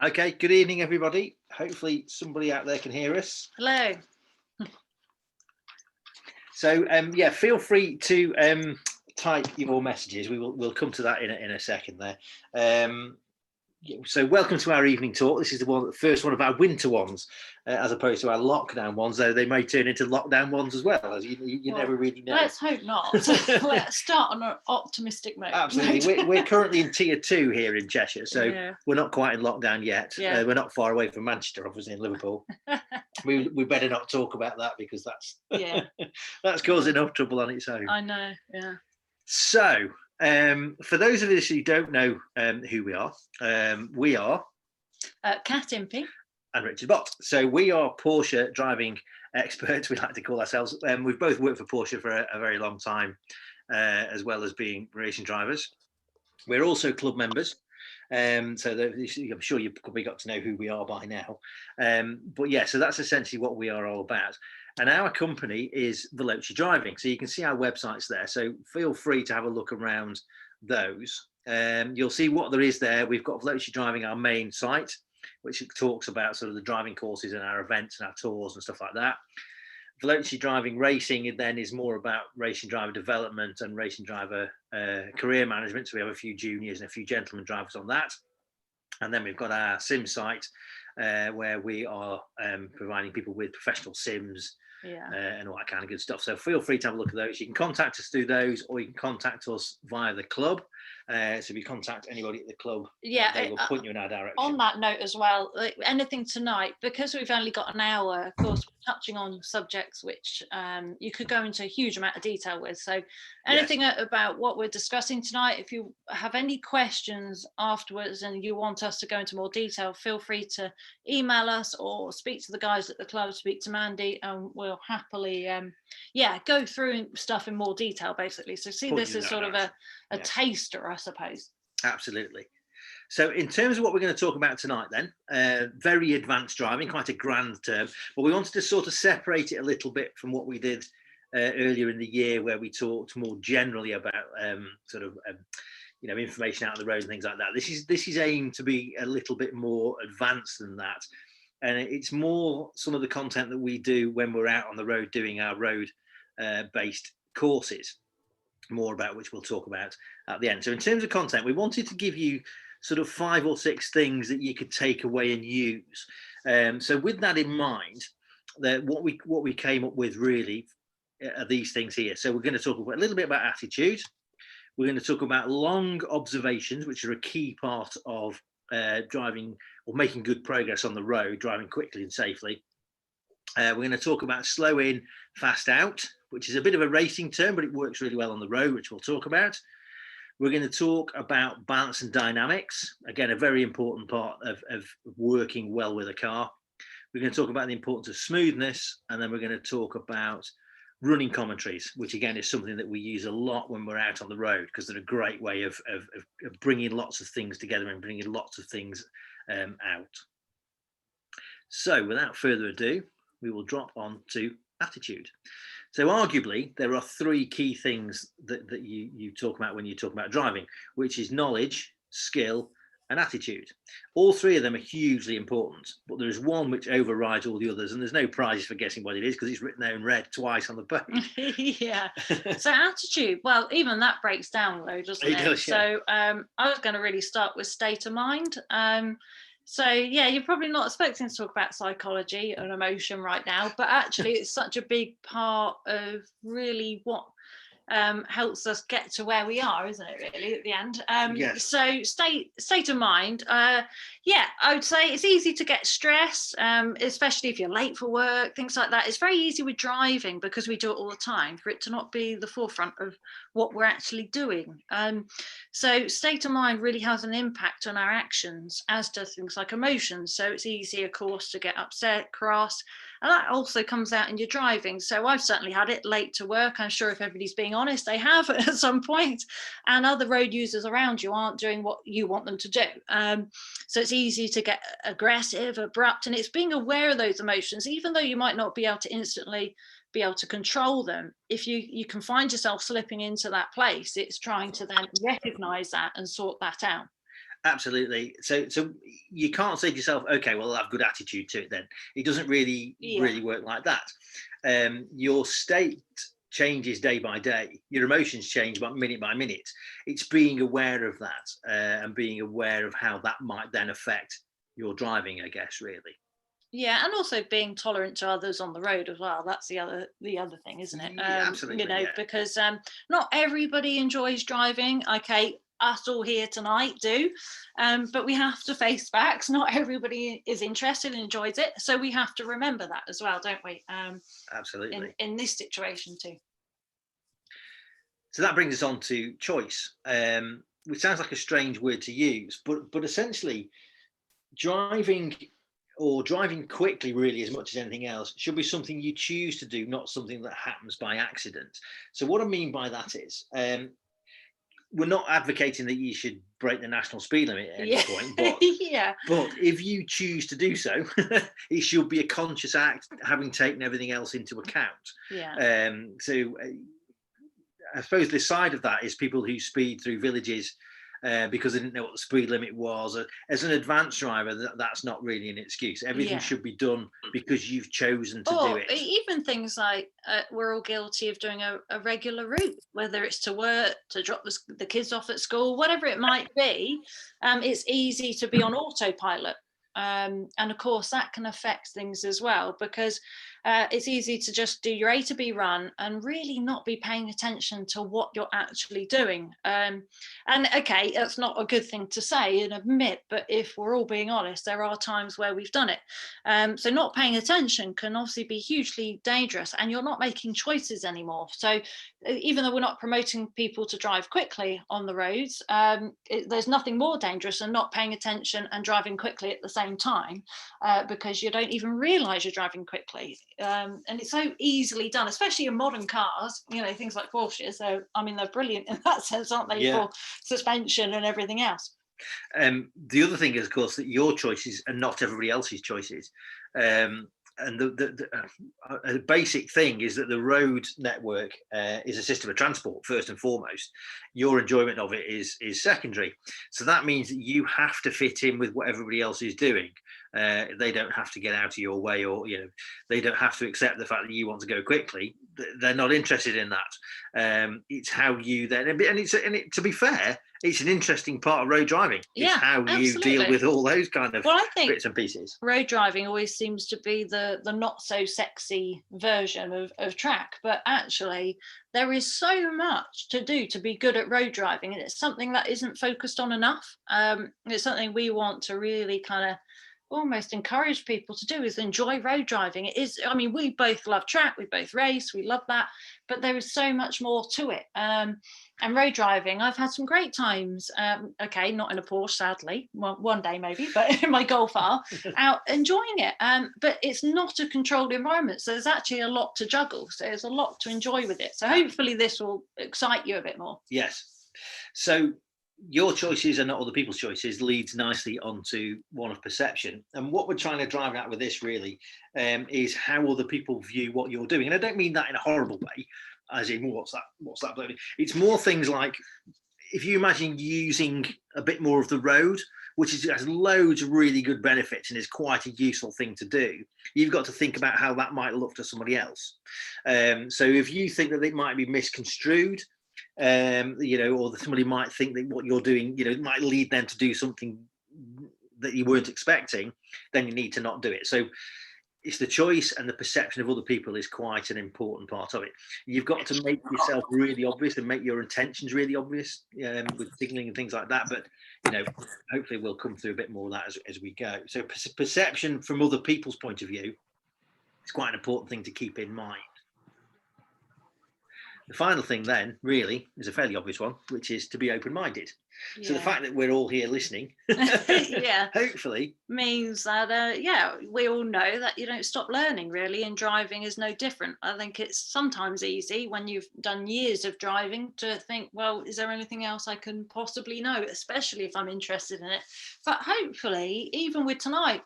Okay, good evening, everybody. Hopefully somebody out there can hear us. Hello. So, yeah, feel free to type your messages. We'll come to that in a second there. So welcome to our evening talk. This is the first one of our winter ones, as opposed to our lockdown ones, though they may turn into lockdown ones as well, as you never really know. Let's hope not. Let's start on an optimistic note. Absolutely. We're currently in tier 2 here in Cheshire, so we're not quite in lockdown yet. Yeah. We're not far away from Manchester, obviously, in Liverpool. we better not talk about that because that's causing enough trouble on its own. I know, yeah. So, for those of us who don't know who we are Kat Impey and Richard Bott. So we are Porsche driving experts, we like to call ourselves. We've both worked for Porsche for a very long time, as well as being racing drivers. We're also club members. So I'm sure you've probably got to know who we are by now. But yeah, so that's essentially what we are all about. And our company is Veloci Driving. So you can see our websites there. So feel free to have a look around those. You'll see what there is there. We've got Veloci Driving, our main site, which talks about sort of the driving courses and our events and our tours and stuff like that. Veloci Driving Racing then is more about racing driver development and racing driver career management. So we have a few juniors and a few gentleman drivers on that. And then we've got our sim site where we are providing people with professional sims and all that kind of good stuff. So feel free to have a look at those. You can contact us through those, or you can contact us via the club. So if you contact anybody at the club, they will point you in our direction. On that note as well, anything tonight, because we've only got an hour, of course, we're touching on subjects which you could go into a huge amount of detail with. So anything about what we're discussing tonight, if you have any questions afterwards and you want us to go into more detail, feel free to email us or speak to the guys at the club, speak to Mandy, and we'll happily go through stuff in more detail, basically. So see this as sort of a taster, I suppose. Absolutely. So in terms of what we're going to talk about tonight then, very advanced driving, quite a grand term, but we wanted to sort of separate it a little bit from what we did earlier in the year, where we talked more generally about information out on the road and things like that. This is aimed to be a little bit more advanced than that. And it's more some of the content that we do when we're out on the road doing our road based courses, more about which we'll talk about at the end. So in terms of content, we wanted to give you sort of 5 or 6 things that you could take away and use. So with that in mind, that what we came up with really are these things here. So we're going to talk a little bit about attitude. We're going to talk about long observations, which are a key part of driving or making good progress on the road, driving quickly and safely. We're going to talk about slow in, fast out, which is a bit of a racing term, but it works really well on the road, which we'll talk about. We're going to talk about balance and dynamics. Again, a very important part of working well with a car. We're going to talk about the importance of smoothness, and then we're going to talk about running commentaries, which again is something that we use a lot when we're out on the road, because they're a great way of bringing lots of things together and bringing lots of things out. So without further ado, we will drop on to attitude. So arguably, there are 3 key things that you talk about when you talk about driving, which is knowledge, skill, and attitude. All 3 of them are hugely important, but there is one which overrides all the others, and there's no prizes for guessing what it is because it's written there in red twice on the page. Yeah. So attitude, well, even that breaks down though, doesn't it? Does, yeah. So I was going to really start with state of mind. So yeah, you're probably not expecting to talk about psychology and emotion right now, but actually it's such a big part of really what helps us get to where we are, isn't it, really, at the end? Yes. So state of mind, I would say it's easy to get stress, especially if you're late for work, things like that. It's very easy with driving because we do it all the time, for it to not be the forefront of what we're actually doing. So state of mind really has an impact on our actions, as does things like emotions. So it's easy, of course, to get upset, cross, and that also comes out in your driving. So I've certainly had it late to work. I'm sure if everybody's being honest, they have at some point, and other road users around you aren't doing what you want them to do. So it's easy to get aggressive, abrupt, and it's being aware of those emotions, even though you might not be able to instantly be able to control them. If you can find yourself slipping into that place, it's trying to then recognize that and sort that out. Absolutely. So you can't say to yourself, okay, well, I'll have good attitude to it then. It doesn't really work like that. Your state changes day by day. Your emotions change minute by minute. It's being aware of that and being aware of how that might then affect your driving, I guess, really. Yeah, and also being tolerant to others on the road as well. That's the other thing, isn't it? Absolutely, yeah. Because not everybody enjoys driving. Okay, us all here tonight do, but we have to face facts. Not everybody is interested and enjoys it, so we have to remember that as well, don't we? Absolutely. In this situation too. So that brings us on to choice, which sounds like a strange word to use, but essentially, driving quickly, really, as much as anything else, should be something you choose to do, not something that happens by accident. So what I mean by that is, we're not advocating that you should break the national speed limit at any point, but but if you choose to do so, it should be a conscious act, having taken everything else into account. So I suppose the side of that is people who speed through villages because they didn't know what the speed limit was. As an advanced driver, that's not really an excuse. Everything should be done because you've chosen to do it. Even things like we're all guilty of doing a regular route, whether it's to work, to drop the kids off at school, whatever it might be. It's easy to be on autopilot. And of course, that can affect things as well, because it's easy to just do your A to B run and really not be paying attention to what you're actually doing. And okay, that's not a good thing to say and admit, but if we're all being honest, there are times where we've done it. So not paying attention can obviously be hugely dangerous, and you're not making choices anymore. So even though we're not promoting people to drive quickly on the roads, there's nothing more dangerous than not paying attention and driving quickly at the same time, because you don't even realize you're driving quickly. And it's so easily done, especially in modern cars, things like Porsches. So I mean, they're brilliant in that sense, aren't they? For suspension and everything else. The other thing is, of course, that your choices are not everybody else's choices. And the basic thing is that the road network is a system of transport first and foremost. Your enjoyment of it is secondary. So that means that you have to fit in with what everybody else is doing. They don't have to get out of your way, or they don't have to accept the fact that you want to go quickly. They're not interested in that. It's how you then, and to be fair, it's an interesting part of road driving. It's how you deal with all those kind of bits and pieces. Road driving always seems to be the not so sexy version of track, but actually there is so much to do to be good at road driving, and it's something that isn't focused on enough. It's something we want to really kind of almost encourage people to do, is enjoy road driving. It is, I mean, we both love track, we both race, we love that, but there is so much more to it. And road driving, I've had some great times. Okay, not in a Porsche, sadly, one day maybe, but in my Golf R, out enjoying it. But it's not a controlled environment, so there's actually a lot to juggle. So there's a lot to enjoy with it. So hopefully this will excite you a bit more. Yes. So your choices are not other people's choices leads nicely onto one of perception. And what we're trying to drive at with this really is how other people view what you're doing. And I don't mean that in a horrible way, as in what's that bloody. It's more things like, if you imagine using a bit more of the road, which has loads of really good benefits and is quite a useful thing to do, you've got to think about how that might look to somebody else. So if you think that it might be misconstrued, or that somebody might think that what you're doing, might lead them to do something that you weren't expecting, then you need to not do it. So it's the choice, and the perception of other people is quite an important part of it. You've got to make yourself really obvious and make your intentions really obvious with signaling and things like that. But hopefully we'll come through a bit more of that as we go. So perception from other people's point of view is quite an important thing to keep in mind. The final thing then really is a fairly obvious one, which is to be open-minded. So the fact that we're all here listening, hopefully means that we all know that you don't stop learning really, and driving is no different. I think it's sometimes easy when you've done years of driving to think, well, is there anything else I can possibly know, especially if I'm interested in it. But hopefully even with tonight,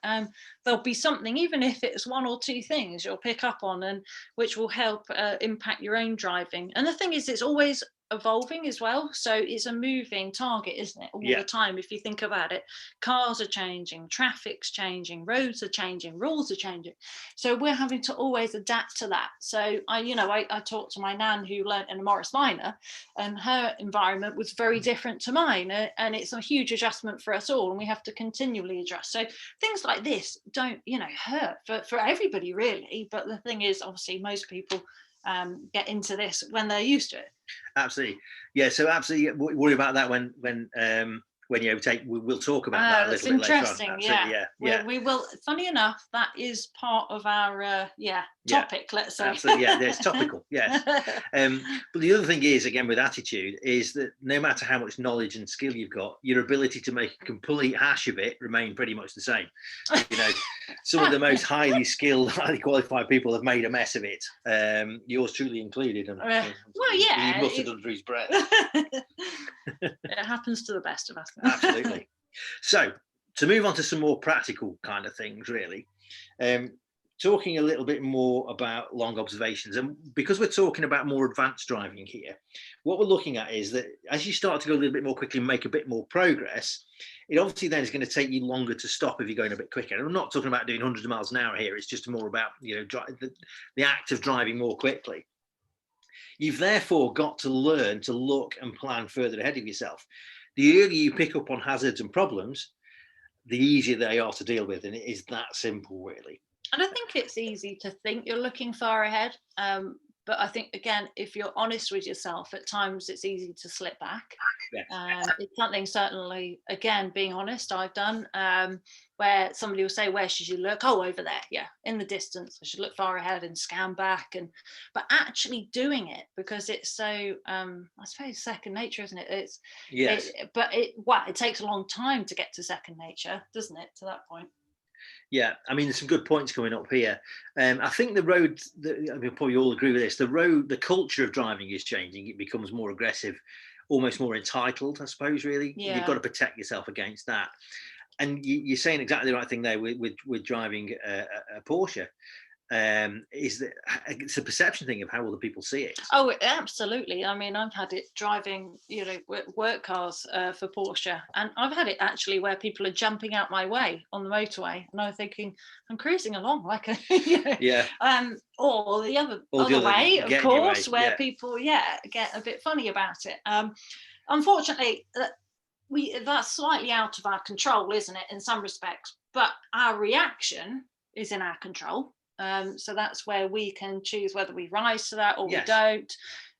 there'll be something, even if it's one or two things you'll pick up on, and which will help impact your own driving. And the thing is, it's always evolving as well. So it's a moving target, isn't it? All the time. If you think about it, cars are changing, traffic's changing, roads are changing, rules are changing. So we're having to always adapt to that. So I talked to my nan who learnt in a Morris Minor, and her environment was very different to mine. And it's a huge adjustment for us all. And we have to continually adjust. So things like this don't, hurt for everybody really. But the thing is, obviously, most people get into this when they're used to it. Absolutely, yeah. So absolutely worry about that when you overtake. We'll talk about that a little bit later on. Absolutely, yeah. We will. Funny enough, that is part of our topic. Let's say. Absolutely, yeah. It's topical, yes. But the other thing is, again, with attitude, is that no matter how much knowledge and skill you've got, your ability to make a complete hash of it remain pretty much the same. Some of the most highly skilled, highly qualified people have made a mess of it. Yours truly included. And, he muttered under his breath. It happens to the best of us. Absolutely. So to move on to some more practical kind of things, really, talking a little bit more about long observations, and because we're talking about more advanced driving here, what we're looking at is that as you start to go a little bit more quickly and make a bit more progress, it obviously then is going to take you longer to stop if you're going a bit quicker. And I'm not talking about doing hundreds of miles an hour here. It's just more about the act of driving more quickly. You've therefore got to learn to look and plan further ahead of yourself. The earlier you pick up on hazards and problems, the easier they are to deal with. And it is that simple, really. And I think it's easy to think you're looking far ahead. But I think, again, if you're honest with yourself, at times it's easy to slip back. It's something, certainly, again, being honest, I've done, where somebody will say, where should you look? Oh, over there. Yeah, in the distance. I should look far ahead and scan back. But actually doing it, because it's so, I suppose, second nature, isn't it? It takes a long time to get to second nature, doesn't it, to that point? Yeah, I mean, there's some good points coming up here. I think the road, we'll probably all agree with this, the culture of driving is changing. It becomes more aggressive, almost more entitled, I suppose, really. Yeah. You've got to protect yourself against that. And you're saying exactly the right thing there with driving a Porsche. Is that it's a perception thing of how other people see it. Oh, absolutely. I mean, I've had it driving, work cars for Porsche, and I've had it actually where people are jumping out my way on the motorway, and I'm thinking I'm cruising along like a, or the other way, of course, where people, get a bit funny about it. Unfortunately, that's slightly out of our control, isn't it, in some respects? But our reaction is in our control. So that's where we can choose whether we rise to that or we don't.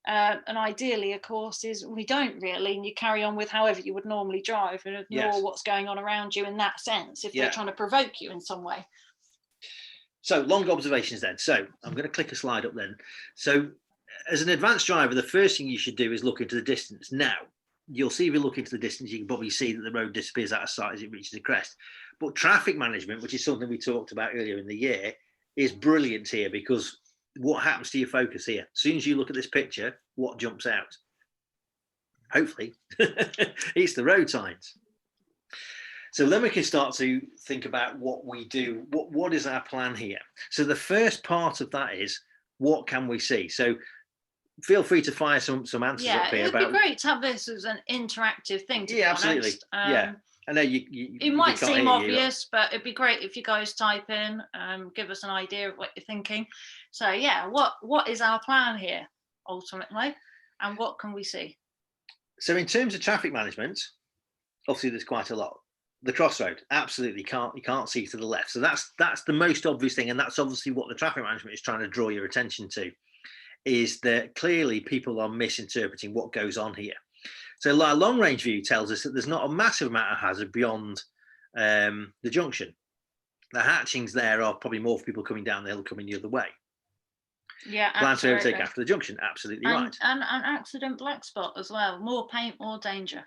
And ideally, of course, is we don't really, and you carry on with however you would normally drive and ignore what's going on around you in that sense, if they're trying to provoke you in some way. So long observations then. So I'm going to click a slide up then. So as an advanced driver, the first thing you should do is look into the distance. Now, you'll see if you look into the distance, you can probably see that the road disappears out of sight as it reaches the crest. But traffic management, which is something we talked about earlier in the year, is brilliant here, because what happens to your focus here? As soon as you look at this picture, what jumps out? Hopefully, it's the road signs. So then we can start to think about what we do. What is our plan here? So the first part of that is, what can we see? So feel free to fire some answers up here. It'd be great to have this as an interactive thing, to be absolutely. Honest. I know it might seem obvious, but it'd be great if you guys type in, give us an idea of what you're thinking. So what is our plan here ultimately, and what can we see? So in terms of traffic management, obviously there's quite a lot. The crossroad, absolutely you can't see to the left. So that's the most obvious thing, and that's obviously what the traffic management is trying to draw your attention to, is that clearly people are misinterpreting what goes on here. So our long range view tells us that there's not a massive amount of hazard beyond the junction. The hatchings there are probably more for people coming down the hill, coming the other way. Yeah, plan to overtake after the junction, absolutely right. And an accident black spot as well. More paint, more danger.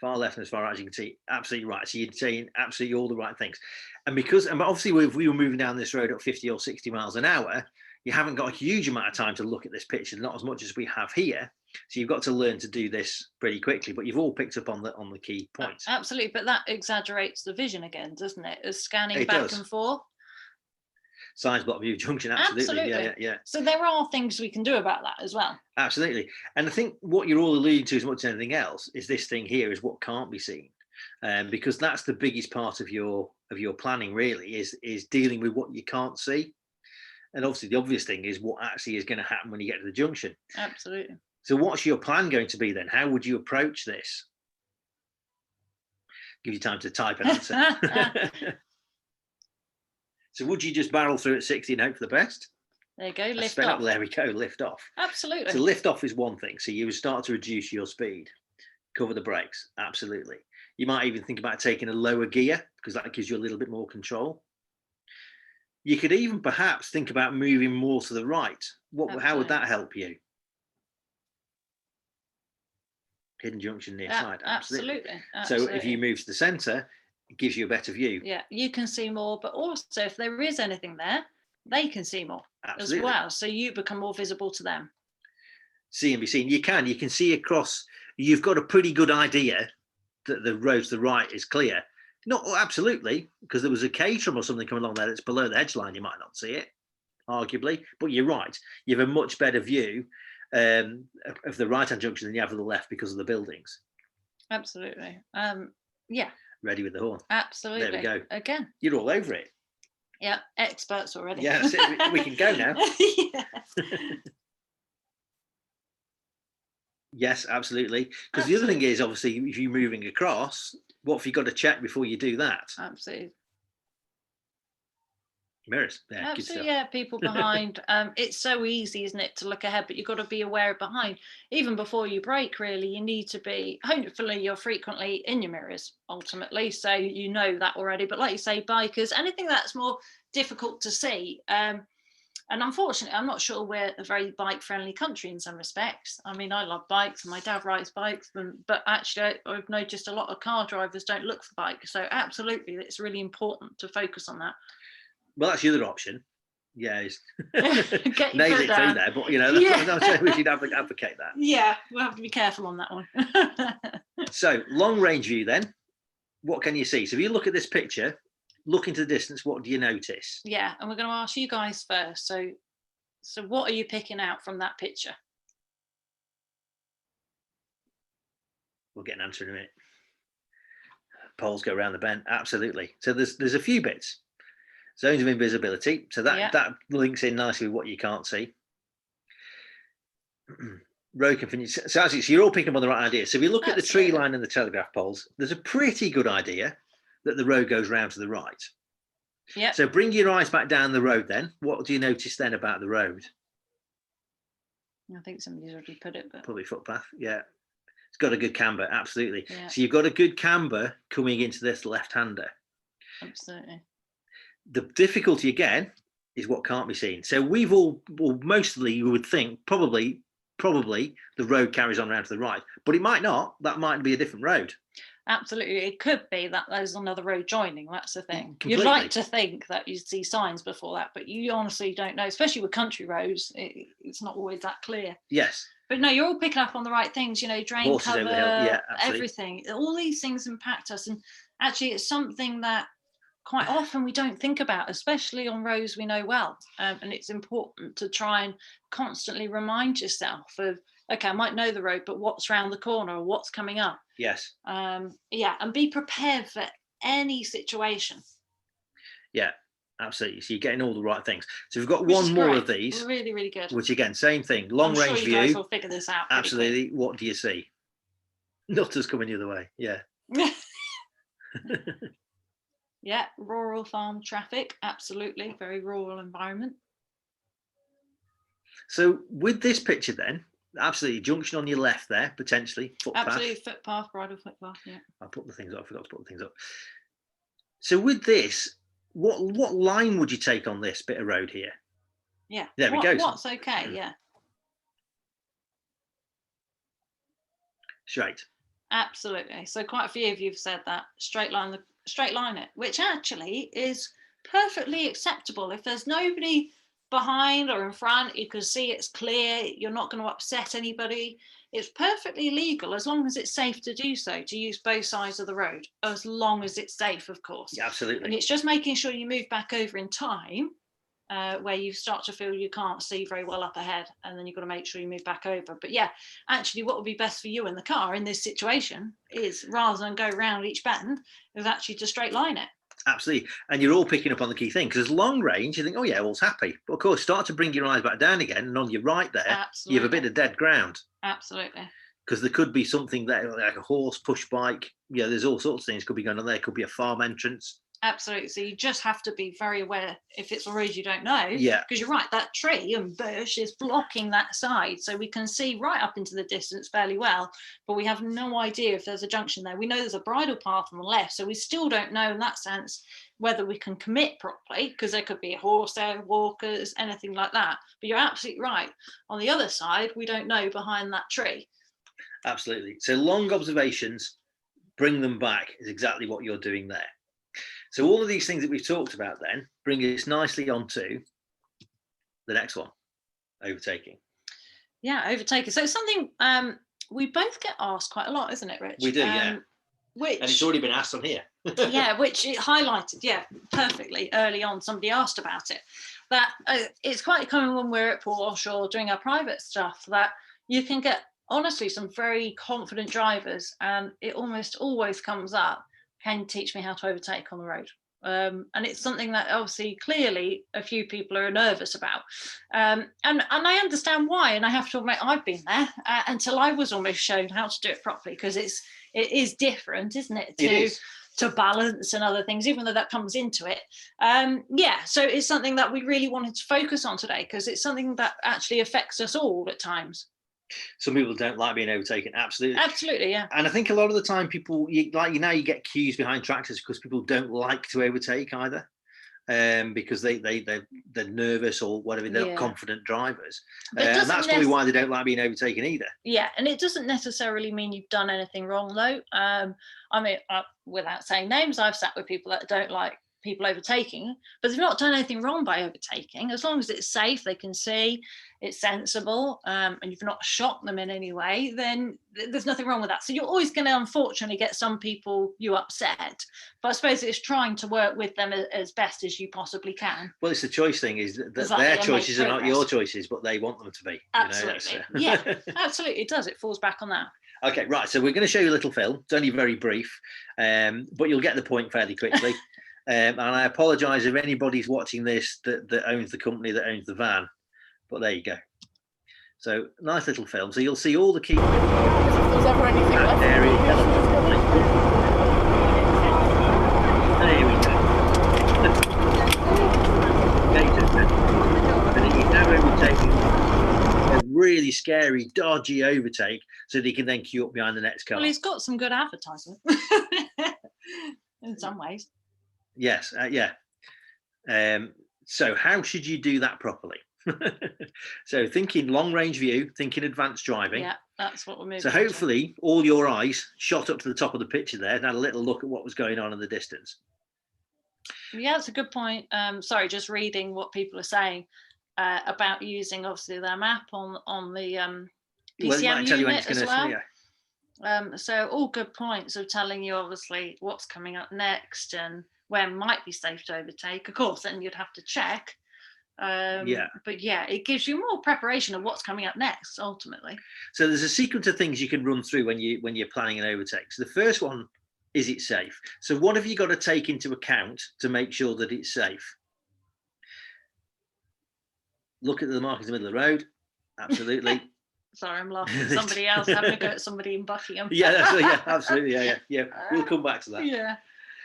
Far left and as far as you can see, absolutely right. So you're saying absolutely all the right things. And obviously if we were moving down this road at 50 or 60 miles an hour, you haven't got a huge amount of time to look at this picture, not as much as we have here. So you've got to learn to do this pretty quickly, but you've all picked up on the key points. Absolutely, but that exaggerates the vision again, doesn't it? As scanning back and forth. Signs block view junction, absolutely. Yeah. So there are things we can do about that as well. Absolutely. And I think what you're all alluding to as much as anything else is this thing here is what can't be seen. Because that's the biggest part of your planning really is dealing with what you can't see. And obviously the obvious thing is what actually is going to happen when you get to the junction. Absolutely. So what's your plan going to be then? How would you approach this? Give you time to type an answer. So would you just barrel through at 60 and hope for the best? There you go, lift off. There we go, lift off. Absolutely. So lift off is one thing. So you would start to reduce your speed, cover the brakes, absolutely. You might even think about taking a lower gear because that gives you a little bit more control. You could even perhaps think about moving more to the right. How would that help you? Hidden junction near side, absolutely. So if you move to the centre, it gives you a better view. Yeah, you can see more, but also if there is anything there, they can see more as well. So you become more visible to them. See and be seen. You can see across. You've got a pretty good idea that the road to the right is clear. Not absolutely, because there was a Caterham or something coming along there that's below the hedge line. You might not see it, arguably, but you're right. You have a much better view of the right-hand junction than you have of the left because of the buildings. Absolutely. Yeah. Ready with the horn. Absolutely. There we go. Again. You're all over it. Yeah, experts already. Yeah, that's it. We can go now. Yes, absolutely. Because the other thing is, obviously, if you're moving across, what have you got to check before you do that? Absolutely. Mirrors. Yeah, absolutely. Yeah, people behind. It's so easy, isn't it, to look ahead, but you've got to be aware of behind. Even before you brake, really, you need to be, hopefully you're frequently in your mirrors, ultimately, so you know that already. But like you say, bikers, anything that's more difficult to see. And unfortunately, I'm not sure we're a very bike-friendly country in some respects. I mean, I love bikes and my dad rides bikes, but actually I've noticed a lot of car drivers don't look for bikes. So absolutely, it's really important to focus on that. Well, that's the other option. Yeah, nail it through there, but you know, we should advocate that. Yeah, we'll have to be careful on that one. So, long range view then, what can you see? So if you look at this picture, look into the distance, what do you notice? Yeah, and we're going to ask you guys first. So what are you picking out from that picture? We'll get an answer in a minute. Poles go around the bend, absolutely. So there's a few bits. Zones of invisibility, so that links in nicely with what you can't see. Road configuration. So you're all picking up on the right idea. So if you look at the tree line and the telegraph poles, there's a pretty good idea that the road goes round to the right. Yeah. So bring your eyes back down the road then. What do you notice then about the road? I think somebody's already put it, but probably footpath. Yeah. It's got a good camber, absolutely. Yeah. So you've got a good camber coming into this left-hander. Absolutely. The difficulty again is what can't be seen. So we've all, well, mostly you would think probably the road carries on around to the right, but it might not. That might be a different road. Absolutely, it could be that there's another road joining. That's the thing. Completely. You'd like to think that you'd see signs before that, but you honestly don't know. Especially with country roads, it's not always that clear. Yes. But no, you're all picking up on the right things. You know, drain Horses cover, over the hill. Yeah, everything. All these things impact us, and actually, it's something that quite often we don't think about, especially on roads we know well. And it's important to try and constantly remind yourself of, okay, I might know the road, but what's around the corner or what's coming up? Yes. Yeah, and be prepared for any situation. Yeah, absolutely. So you're getting all the right things. So we've got one more of these. Really, really good. Which again, same thing. Long range view. You guys will figure this out. Absolutely. What do you see? Nutters coming the other way. Yeah. Yeah, rural farm traffic. Absolutely. Very rural environment. So with this picture then, absolutely, junction on your left there, potentially. Footpath. Absolutely, footpath, bridle footpath, yeah. I'll put the things up. I forgot to put the things up. So with this, what line would you take on this bit of road here? Yeah. There we go. What's okay, yeah. Straight. Absolutely. So quite a few of you have said that. Straight line it, which actually is perfectly acceptable. If there's nobody behind or in front, you can see it's clear, you're not going to upset anybody. It's perfectly legal as long as it's safe to do so, to use both sides of the road, as long as it's safe, of course. Yeah, absolutely. And it's just making sure you move back over in time where you start to feel you can't see very well up ahead, and then you've got to make sure you move back over. But yeah, actually what would be best for you in the car in this situation is, rather than go round each bend, is actually to straight line it. Absolutely. And you're all picking up on the key thing, because long range, you think, oh yeah, all's happy. But of course, start to bring your eyes back down again, and on your right there, Absolutely. you have a bit of dead ground. Absolutely. Because there could be something there, like a horse, push bike. Yeah, there's all sorts of things could be going on there. Could be a farm entrance. Absolutely. So you just have to be very aware if it's a road you don't know. Yeah. Because you're right, that tree and bush is blocking that side. So we can see right up into the distance fairly well, but we have no idea if there's a junction there. We know there's a bridle path on the left, so we still don't know in that sense whether we can commit properly, because there could be a horse there, walkers, anything like that. But you're absolutely right. On the other side, we don't know behind that tree. Absolutely. So long observations, bring them back, is exactly what you're doing there. So all of these things that we've talked about then bring us nicely onto the next one, overtaking. Yeah, overtaking. So it's something we both get asked quite a lot, isn't it, Rich? We do, yeah. Which, and it's already been asked on here. Yeah, which it highlighted, perfectly early on. Somebody asked about it. That it's quite common when we're at Porsche or doing our private stuff that you can get, honestly, some very confident drivers, and it almost always comes up, can you teach me how to overtake on the road? And it's something that obviously clearly a few people are nervous about, and I understand why, and I have to admit I've been there until I was almost shown how to do it properly, because it is different, isn't it, to balance and other things, even though that comes into it. So it's something that we really wanted to focus on today, because it's something that actually affects us all at times. Some people don't like being overtaken. Absolutely, yeah. And I think a lot of the time, people you get queues behind tractors because people don't like to overtake either, because they're nervous or whatever. They're not confident drivers, and that's probably why they don't like being overtaken either. Yeah, and it doesn't necessarily mean you've done anything wrong, though. I mean, without saying names, I've sat with people that don't like people overtaking, but they've not done anything wrong by overtaking. As long as it's safe, they can see, it's sensible, and you've not shocked them in any way, then there's nothing wrong with that. So you're always going to, unfortunately, get some people you upset, but I suppose it's trying to work with them as best as you possibly can. Well, it's the choice thing, is that their choices are not your choices, but they want them to be. Absolutely. Yeah, absolutely, it does. It falls back on that. Okay, right. So we're going to show you a little film. It's only very brief, but you'll get the point fairly quickly. And I apologise if anybody's watching this that owns the company that owns the van, but there you go. So nice little film. So you'll see all the key. If there's ever anything left. There we go. And he's now overtaking a really scary, dodgy overtake, so that he can then queue up behind the next car. Well, he's got some good advertising in some ways. Yes, yeah. So how should you do that properly? So thinking long range view, thinking advanced driving. Yeah, that's what we're moving. So hopefully all your eyes shot up to the top of the picture there and had a little look at what was going on in the distance. Yeah, that's a good point. Sorry, just reading what people are saying about using obviously their map on the PCM unit as well. So all good points of telling you obviously what's coming up next and where might be safe to overtake. Of course, then you'd have to check. But yeah, it gives you more preparation of what's coming up next, ultimately. So there's a sequence of things you can run through when you're planning an overtake. So the first one, is it safe? So what have you got to take into account to make sure that it's safe? Look at the markers in the middle of the road. Absolutely. Sorry, I'm laughing at somebody else having a go at somebody in Buckingham. Yeah, absolutely. Yeah. We'll come back to that. Yeah.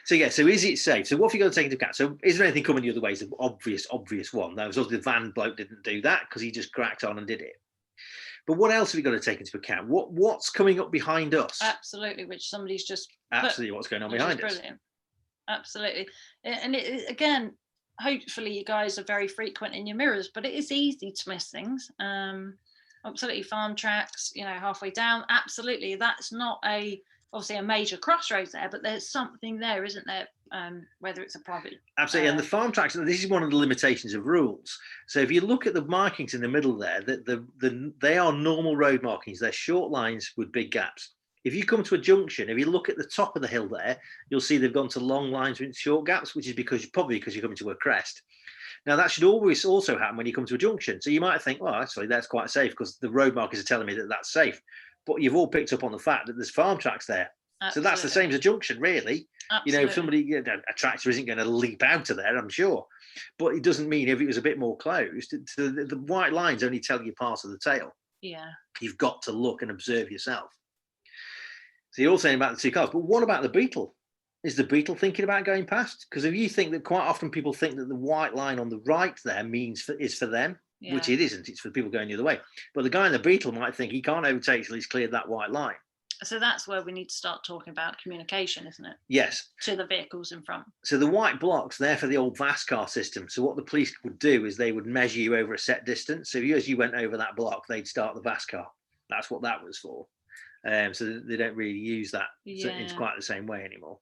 So is it safe? So what have you got to take into account? So is there anything coming the other way? Is the obvious one. Now, obviously the van bloke didn't do that because he just cracked on and did it. But what else have you got to take into account? What's coming up behind us? Absolutely, which somebody's just what's going on behind us. Brilliant. Absolutely. And it, again, hopefully you guys are very frequent in your mirrors, but it is easy to miss things. Absolutely, farm tracks, halfway down. Absolutely, that's not obviously a major crossroads there, but there's something there, isn't there? Whether it's a private. Absolutely, and the farm tracks, this is one of the limitations of rules. So if you look at the markings in the middle there, they are normal road markings. They're short lines with big gaps. If you come to a junction, if you look at the top of the hill there, you'll see they've gone to long lines with short gaps, which is probably because you're coming to a crest. Now, that should always also happen when you come to a junction. So you might think, well, actually, that's quite safe because the road markers are telling me that that's safe. But you've all picked up on the fact that there's farm tracks there. Absolutely. So that's the same as a junction, really. Absolutely. If somebody, a tractor isn't going to leap out of there, I'm sure. But it doesn't mean if it was a bit more closed, the white lines only tell you part of the tail. Yeah. You've got to look and observe yourself. So you're all saying about the two cars, but what about the Beetle? Is the Beetle thinking about going past? Because if you think that quite often people think that the white line on the right there is for them, which it isn't. It's for people going the other way. But the guy in the Beetle might think he can't overtake till he's cleared that white line. So that's where we need to start talking about communication, isn't it? Yes. To the vehicles in front. So the white blocks, they're for the old VASCAR system. So what the police would do is they would measure you over a set distance. So as you went over that block, they'd start the VASCAR. That's what that was for. So they don't really use that in quite the same way anymore.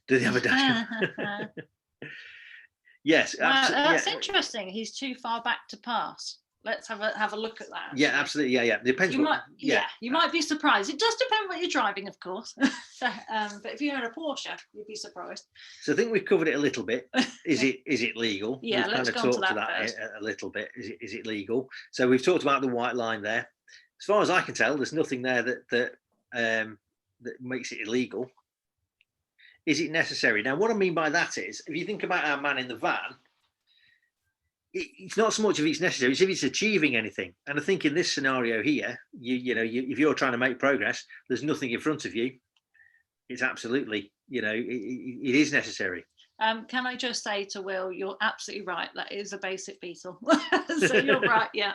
Do they have a dash cam? Yes. Wow, that's interesting. He's too far back to pass. Let's have a look at that. Yeah, absolutely. Yeah. Depends. You might be surprised. It does depend what you're driving, of course. But if you're in a Porsche, you'd be surprised. So I think we've covered it a little bit. Is it legal? Yeah, we've let's kind of go talked to that first. A little bit. Is it legal? So we've talked about the white line there. As far as I can tell, there's nothing there that makes it illegal. Is it necessary? Now, what I mean by that is, if you think about our man in the van, it's not so much if it's necessary, it's if it's achieving anything. And I think in this scenario here, if you're trying to make progress, there's nothing in front of you. It's absolutely, it is necessary. Can I just say to Will, you're absolutely right. That is a basic Beetle. So you're right. Yeah.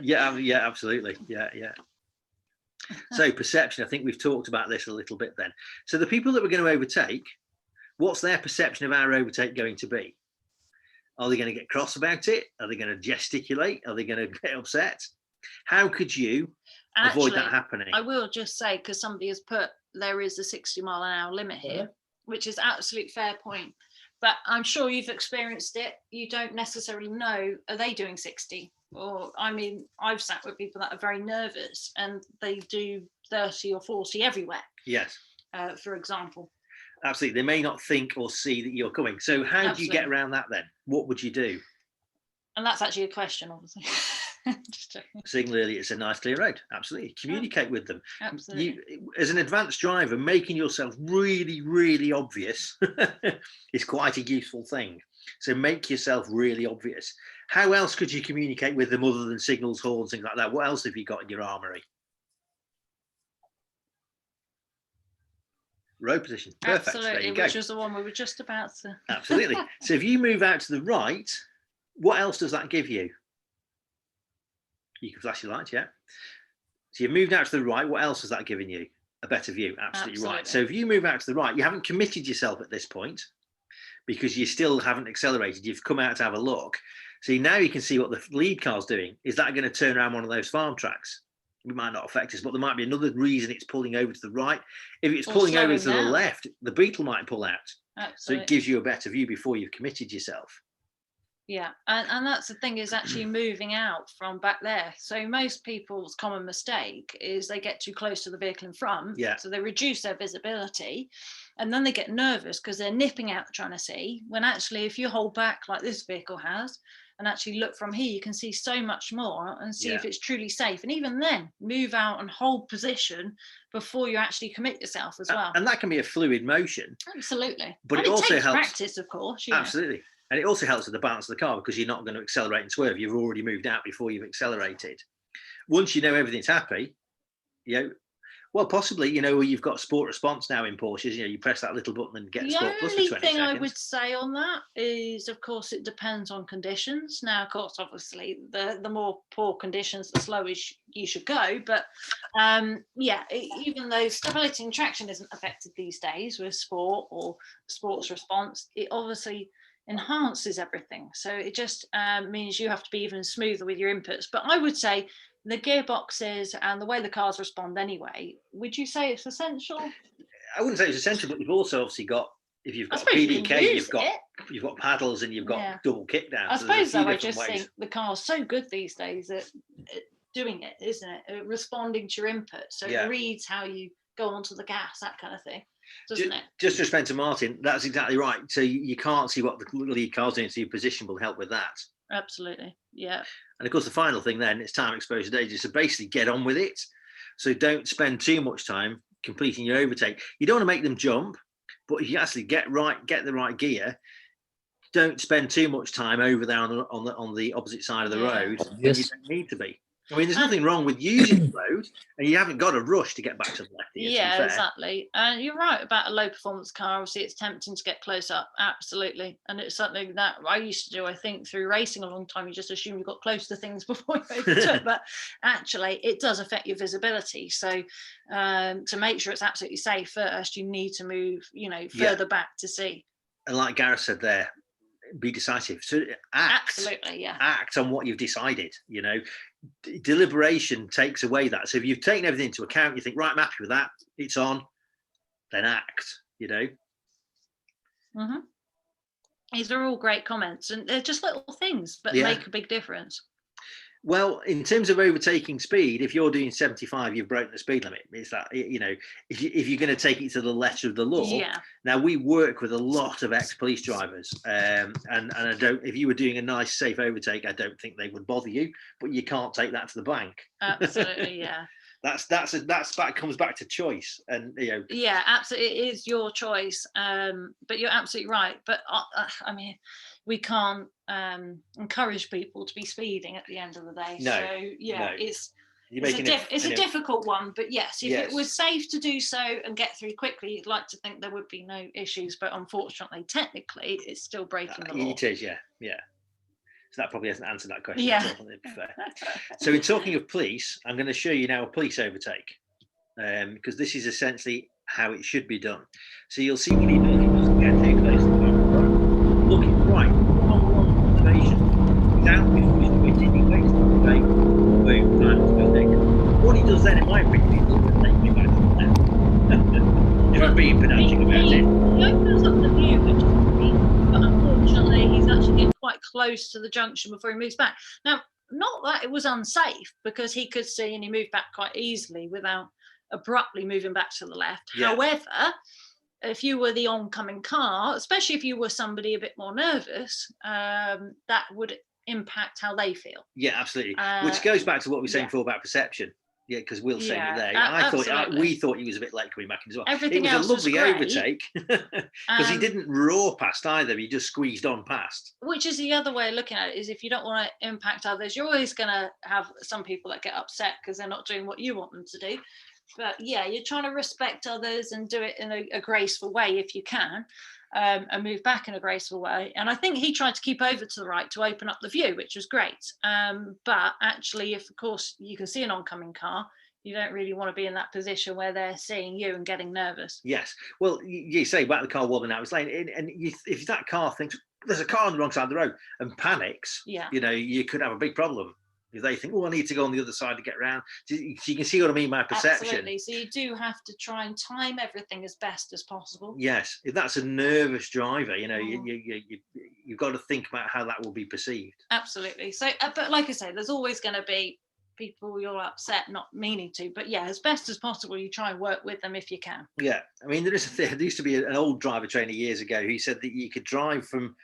Yeah, absolutely. Yeah. So perception, I think we've talked about this a little bit then. So the people that we're going to overtake, what's their perception of our overtake going to be? Are they going to get cross about it? Are they going to gesticulate? Are they going to get upset? How could you avoid that happening? I will just say, because somebody has put, there is a 60 mile an hour limit here, which is absolute fair point. But I'm sure you've experienced it. You don't necessarily know, are they doing 60? Or, I mean, I've sat with people that are very nervous and they do 30 or 40 everywhere. Yes. For example. Absolutely. They may not think or see that you're coming. So how do you get around that then? What would you do? And that's actually a question, obviously. Just checking. Signal early, it's a nice clear road. Absolutely. Communicate with them. Absolutely. As an advanced driver, making yourself really, really obvious is quite a useful thing. So make yourself really obvious. How else could you communicate with them other than signals, horns, things like that? What else have you got in your armory? Road position. Perfect. Absolutely, which was the one we were just about to. Absolutely. So if you move out to the right, what else does that give you? You can flash your lights, yeah. So you've moved out to the right. What else has that given you? A better view. Absolutely right. So if you move out to the right, you haven't committed yourself at this point because you still haven't accelerated. You've come out to have a look. So now you can see what the lead car's doing. Is that going to turn around one of those farm tracks? It might not affect us, but there might be another reason it's pulling over to the right. If it's pulling over to the left, the Beetle might pull out. Absolutely. So it gives you a better view before you've committed yourself. Yeah, and that's the thing, is actually moving out from back there. So most people's common mistake is they get too close to the vehicle in front. Yeah. So they reduce their visibility and then they get nervous because they're nipping out trying to see, when actually if you hold back like this vehicle has and actually look from here, you can see so much more and see if it's truly safe. And even then move out and hold position before you actually commit yourself as well. And that can be a fluid motion. Absolutely. But and it also takes helps practice, of course. Absolutely. And it also helps with the balance of the car because you're not going to accelerate and swerve. You've already moved out before you've accelerated. Once you know everything's happy, well, possibly, you've got sport response now in Porsches. You press that little button and get Sport Plus for 20 seconds. The only thing I would say on that is, of course, it depends on conditions. Now, of course, obviously, the more poor conditions, the slower you should go. But even though stability and traction isn't affected these days with sport or sports response, it obviously enhances everything. So it just means you have to be even smoother with your inputs. But I would say the gearboxes and the way the cars respond anyway, would you say it's essential? I wouldn't say it's essential, but you've also obviously got, if you've got PDK, you've got paddles and you've got double kick down. I suppose though, I just think the car's so good these days at doing it, isn't it? Responding to your input. So it reads how you go onto the gas, that kind of thing, doesn't it? Just to respond to Martin, that's exactly right. So you can't see what the lead car's doing, so your position will help with that. Absolutely, yeah. And of course, the final thing then is time, exposure, danger. So basically, get on with it. So don't spend too much time completing your overtake. You don't want to make them jump, but if you actually get the right gear, don't spend too much time over there on the opposite side of the road when you don't need to be. I mean, there's nothing wrong with using the road, and you haven't got a rush to get back to the left here, to be fair. Exactly. And you're right about a low performance car. Obviously, it's tempting to get close up. Absolutely. And it's something that I used to do, I think, through racing a long time. You just assume you got close to things before you overtook, but actually, it does affect your visibility. So to make sure it's absolutely safe first, you need to move, further back to see. And like Gareth said there, be decisive. So Absolutely, yeah. Act on what you've decided. Deliberation takes away that. So if you've taken everything into account, you think, right, I'm happy with that, it's on, then act. Mm-hmm. These are all great comments, and they're just little things, but make a big difference. Well, in terms of overtaking speed, if you're doing 75, you've broken the speed limit. It's that, if you're going to take it to the letter of the law. Yeah. Now, we work with a lot of ex-police drivers, and I don't. If you were doing a nice, safe overtake, I don't think they would bother you. But you can't take that to the bank. Absolutely, yeah. That comes back to choice, and Yeah, absolutely, it is your choice. But you're absolutely right. But I mean, we can't encourage people to be speeding at the end of the day. No, so no. It's a difficult one. But yes, if it was safe to do so and get through quickly, you'd like to think there would be no issues. But unfortunately, technically, it's still breaking the law. It is, yeah. So that probably hasn't answered that question. Yeah. So in talking of police, I'm going to show you now a police overtake, because this is essentially how it should be done. So you'll see when he doesn't get too close to the road, looking right, on observation, down before he's quitting, he waits for the break, boom, time to go next. What he does then, in my opinion, is to take me back to the left. If I'm being pedantic about it. He opens up the view, which is great, but unfortunately, he's actually getting quite close to the junction before he moves back. Now, not that it was unsafe, because he could see and he moved back quite easily without abruptly moving back to the left. Yeah. However, if you were the oncoming car, especially if you were somebody a bit more nervous, that would impact how they feel. Yeah, absolutely. Which goes back to what we were saying before about perception. Yeah, because Will's saying it there. We thought he was a bit late coming back in as well. Everything it was else a lovely was overtake, because he didn't roar past either. He just squeezed on past. Which is the other way of looking at it, is if you don't want to impact others, you're always going to have some people that get upset because they're not doing what you want them to do. But yeah, you're trying to respect others and do it in a graceful way if you can, and move back in a graceful way. And I think he tried to keep over to the right to open up the view, which was great. But actually, if of course you can see an oncoming car, you don't really want to be in that position where they're seeing you and getting nervous. Yes. Well, you say about the car wobbling out his lane, and if that car thinks there's a car on the wrong side of the road and panics, you could have a big problem. If they think, I need to go on the other side to get around. So you can see what I mean by perception. Absolutely. So you do have to try and time everything as best as possible. Yes. If that's a nervous driver, you've got to think about how that will be perceived. Absolutely. So, but like I say, there's always going to be people you're upset not meaning to, but yeah, as best as possible, you try and work with them if you can. Yeah. I mean, there used to be an old driver trainer years ago who said that you could drive from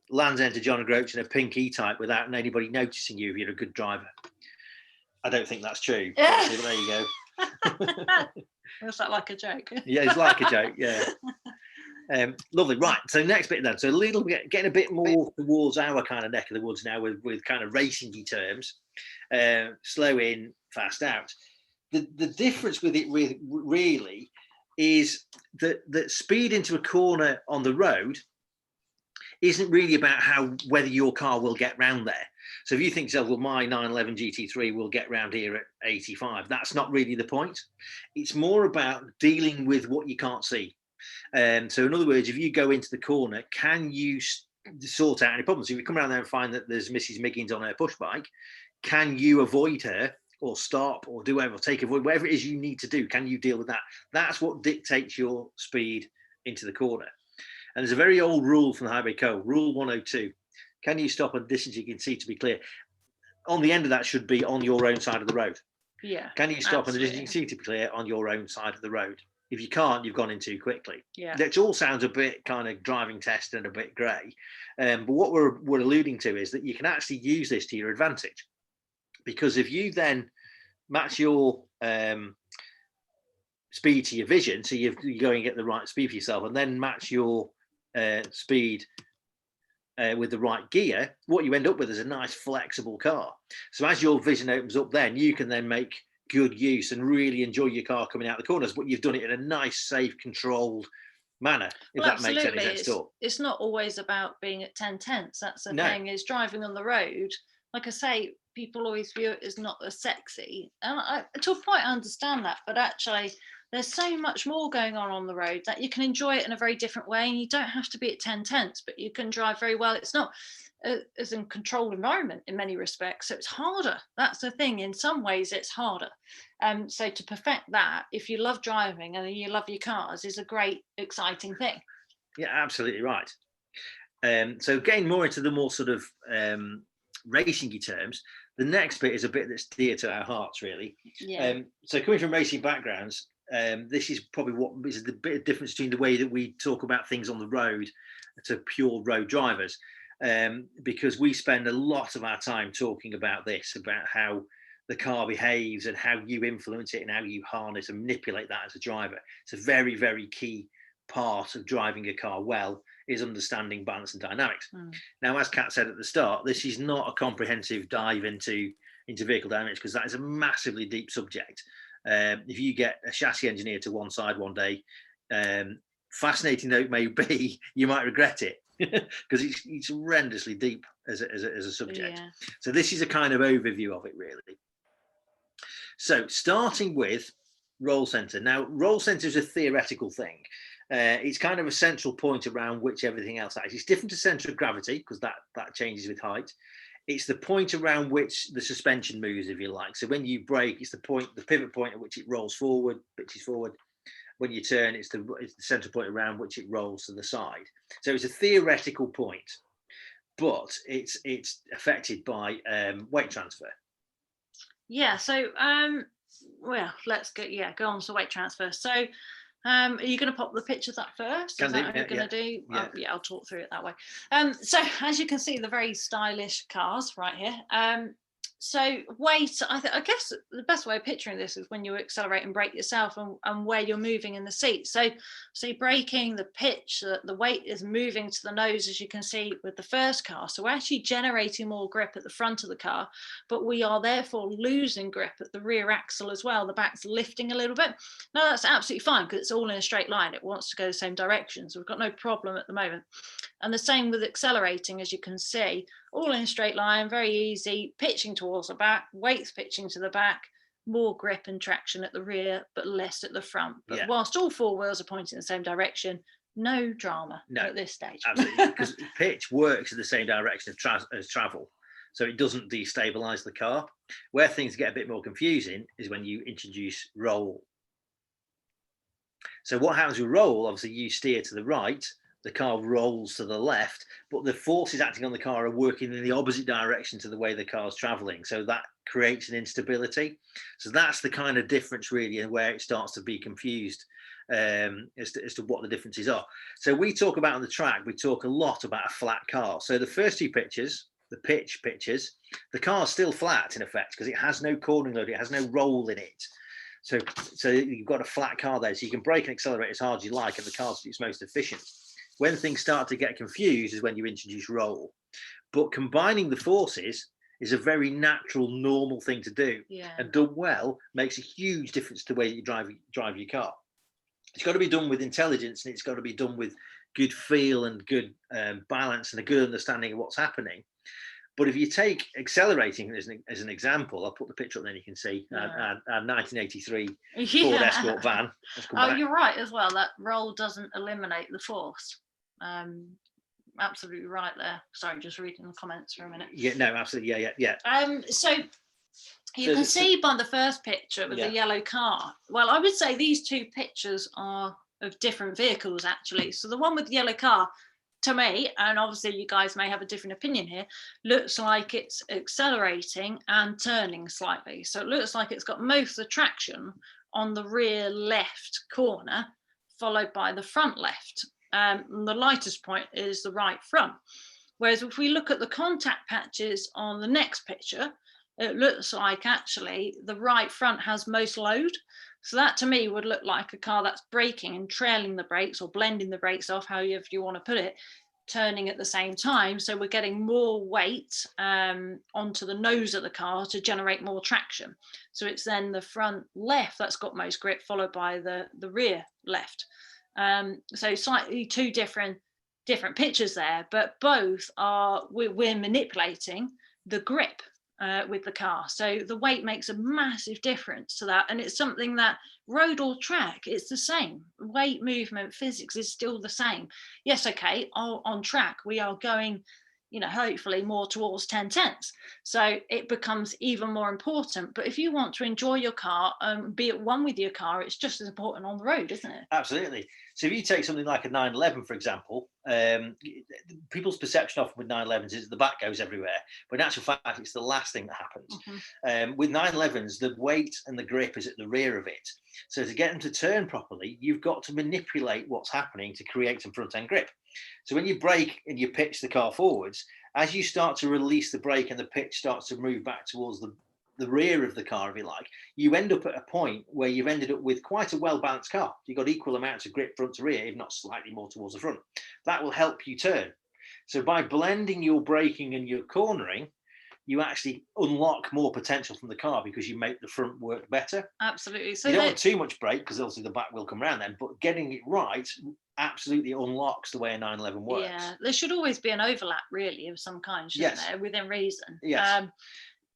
Land's End to John O'Groats in a pink E-Type without anybody noticing you if you're a good driver. I don't think that's true. But there you go. Was that like a joke? Yeah, it's like a joke, yeah. Lovely. Right, so next bit then. So a little bit, getting a bit more towards our kind of neck of the woods now with kind of racing-y terms. Slow in, fast out. The difference with it really is that speed into a corner on the road isn't really about whether your car will get round there. So if you think, well, my 911 GT3 will get round here at 85, that's not really the point. It's more about dealing with what you can't see. So in other words, if you go into the corner, can you sort out any problems? If you come around there and find that there's Mrs. Miggins on her push bike, can you avoid her or stop or do whatever, whatever it is you need to do? Can you deal with that? That's what dictates your speed into the corner. And there's a very old rule from the Highway Code, Rule 102. Can you stop at a distance you can see to be clear? On the end of that should be on your own side of the road. Yeah. Can you stop at a distance you can see to be clear on your own side of the road? If you can't, you've gone in too quickly. Yeah. That all sounds a bit kind of driving test and a bit grey. But what we're alluding to is that you can actually use this to your advantage. Because if you then match your speed to your vision, so you go and get the right speed for yourself, and then match your speed with the right gear, what you end up with is a nice flexible car. So as your vision opens up, then you can then make good use and really enjoy your car coming out the corners, but you've done it in a nice, safe, controlled manner, if that makes any sense at all. It's not always about being at 10 tenths. That's the thing, is driving on the road. Like I say, people always view it as not as sexy. And to a point, I understand that, but actually there's so much more going on the road that you can enjoy it in a very different way. And you don't have to be at 10 tenths, but you can drive very well. It's not as in controlled environment in many respects. So it's harder. That's the thing. In some ways, it's harder. So to perfect that, if you love driving and you love your cars, is a great, exciting thing. Yeah, absolutely right. So getting more into the more sort of racing-y terms, the next bit is a bit that's dear to our hearts, really. Yeah. So coming from racing backgrounds, this is probably what is the bit of difference between the way that we talk about things on the road to pure road drivers, because we spend a lot of our time talking about this, about how the car behaves and how you influence it and how you harness and manipulate that as a driver. It's a very, very key part of driving a car well, is understanding balance and dynamics. Now, as Kat said at the start, this is not a comprehensive dive into vehicle dynamics, because that is a massively deep subject. If you get a chassis engineer to one side one day, fascinating though it may be, you might regret it, because it's horrendously deep as a subject. Yeah. So this is a kind of overview of it, really. So starting with roll center. Now, roll center is a theoretical thing. It's kind of a central point around which everything else acts. It's different to center of gravity, because that changes with height. It's the point around which the suspension moves, if you like. So when you brake, it's the pivot point at which it rolls forward, pitches forward. When you turn, it's the center point around which it rolls to the side. So it's a theoretical point, but it's affected by weight transfer. Yeah. So well, let's go on to weight transfer. So are you going to pop the pictures up first? Is that what you're going to do? Yeah, I'll talk through it that way. So as you can see, the very stylish cars right here. So weight, I guess the best way of picturing this is when you accelerate and brake yourself, and where you're moving in the seat. So you're braking, the pitch, the weight is moving to the nose, as you can see with the first car. So we're actually generating more grip at the front of the car, but we are therefore losing grip at the rear axle as well. The back's lifting a little bit. Now that's absolutely fine, because it's all in a straight line. It wants to go the same direction. So we've got no problem at the moment. And the same with accelerating, as you can see, all in a straight line, very easy, pitching towards the back, weights pitching to the back, more grip and traction at the rear, but less at the front. But whilst all four wheels are pointing in the same direction, no drama at this stage. Absolutely, because pitch works in the same direction as travel. So it doesn't destabilize the car. Where things get a bit more confusing is when you introduce roll. So what happens with roll, obviously you steer to the right, the car rolls to the left, but the forces acting on the car are working in the opposite direction to the way the car's traveling. So that creates an instability. So that's the kind of difference, really, and where it starts to be confused as to what the differences are. So we talk about on the track, we talk a lot about a flat car. So the first two pictures, the pitch pictures, the car's still flat in effect, because it has no cornering load, it has no roll in it. So you've got a flat car there, so you can brake and accelerate as hard as you like, and the car's its most efficient. When things start to get confused is when you introduce roll. But combining the forces is a very natural, normal thing to do. Yeah. And done well makes a huge difference to the way that you drive your car. It's got to be done with intelligence, and it's got to be done with good feel and good balance and a good understanding of what's happening. But if you take accelerating as an example, I'll put the picture up, then you can see our 1983 Ford Escort van. You're right as well. That roll doesn't eliminate the force. Absolutely right there. Sorry, just reading the comments for a minute. Yeah, no, absolutely, yeah. So you can see by the first picture with the yellow car. Well, I would say these two pictures are of different vehicles, actually. So the one with the yellow car, to me, and obviously you guys may have a different opinion here, looks like it's accelerating and turning slightly. So it looks like it's got most of the traction on the rear left corner, followed by the front left. And the lightest point is the right front. Whereas if we look at the contact patches on the next picture, it looks like actually the right front has most load. So that to me would look like a car that's braking and trailing the brakes, or blending the brakes off, however you want to put it, turning at the same time. So we're getting more weight onto the nose of the car to generate more traction. So it's then the front left that's got most grip, followed by the rear left. So slightly two different pictures there, but both are, we're manipulating the grip with the car. So the weight makes a massive difference to that. And it's something that road or track, it's the same. Weight, movement, physics is still the same. Yes, okay, on track, we are going, hopefully more towards 10/10ths. So it becomes even more important. But if you want to enjoy your car and be at one with your car, it's just as important on the road, isn't it? Absolutely. So if you take something like a 911, for example, people's perception often with 911s is the back goes everywhere, but in actual fact, it's the last thing that happens. Mm-hmm. With 911s, the weight and the grip is at the rear of it. So to get them to turn properly, you've got to manipulate what's happening to create some front end grip. So when you brake and you pitch the car forwards, as you start to release the brake and the pitch starts to move back towards the rear of the car, if you like, you end up at a point where you've ended up with quite a well-balanced car. You've got equal amounts of grip front to rear, if not slightly more towards the front. That will help you turn. So by blending your braking and your cornering, you actually unlock more potential from the car because you make the front work better. Absolutely. So you don't want too much brake because obviously the back will come around then, but getting it right absolutely unlocks the way a 911 works. Yeah, there should always be an overlap really of some kind, shouldn't there, within reason. Yes.